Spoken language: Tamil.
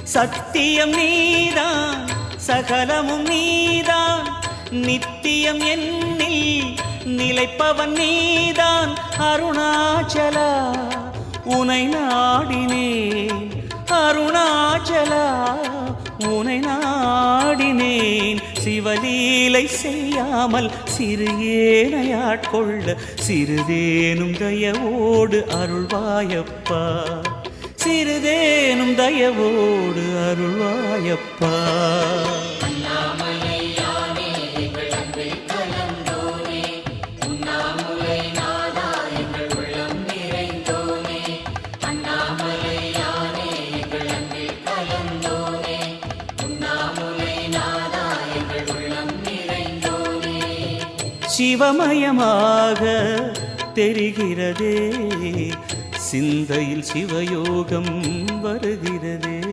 சத்தியம் நீதான் சகலமும் நீதான் நித்தியம் என்னில் நிலைப்பவன் நீதான் அருணாச்சலா உனை நாடினேன் அருணாச்சலா உனை நாடினேன் சிவலீலை செய்யாமல் சிறு ஏனையாட்கொள்ள சிறிதேனும் தயவோடு அருள்வாயப்பா சிறிதேனும் தயவோடு அருள்வாயப்பா சிவமயமாக தெரிகிறதே சிந்தையில் சிவயோகம் வருகிறது.